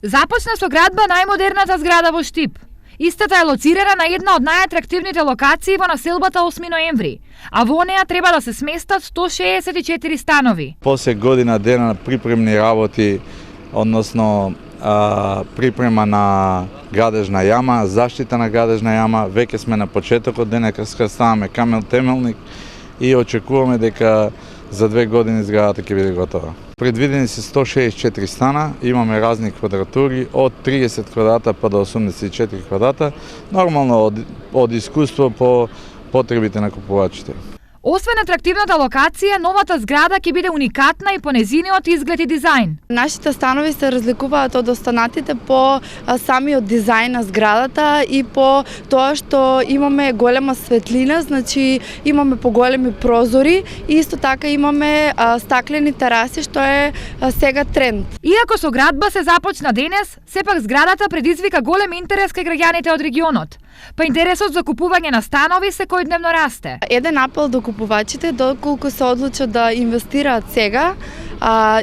Започна со градба најмодерната зграда во Штип. Истата е лоцирана на една од најатрактивните локации во населбата 8 ноември, а во неа треба да се сместат 164 станови. После година дена на припремни работи, односно припрема на градежна јама, заштита на градежна јама, веќе сме на почетокот, денека скрставаме камен темелник и очекуваме дека за 2 години зградата ќе биде готова. Предвидени се 164 стана, имаме разни квадратури, од 30 квадрата па до 84 квадрата, нормално од искуство по потребите на купувачите. Освен атрактивната локација, новата зграда ќе биде уникатна и по незиниот изглед и дизајн. Нашите станови се разликуваат од останатите по самиот дизајн на зградата и по тоа што имаме голема светлина, значи имаме поголеми прозори и исто така имаме стаклени тераси, што е сега тренд. Иако со градба се започна денес, сепак зградата предизвика голем интерес кај граѓаните од регионот. Па интересот за купување на станови секојдневно расте. Еден апел до купувачите, доколку се одлучат да инвестираат сега,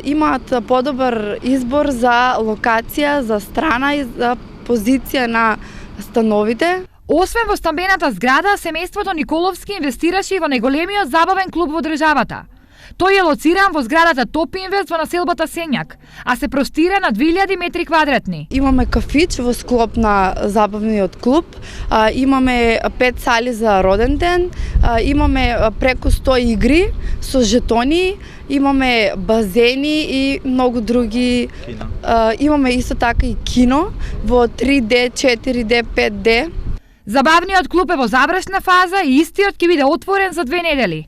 имаат подобар избор за локација, за страна и за позиција на становите. Освен во стамбената зграда, семејството Николовски инвестираше и во најголемиот забавен клуб во државата. Тој е лоциран во зградата Топ Инвест во населбата Сењак, а се простира на 2000 метри квадратни. Имаме кафич во склоп на забавниот клуб, имаме 5 сали за роден ден, имаме преку 100 игри со жетони, имаме базени и многу други. Имаме исто така и кино во 3D, 4D, 5D. Забавниот клуб е во завршна фаза и истиот ќе биде отворен за 2 недели.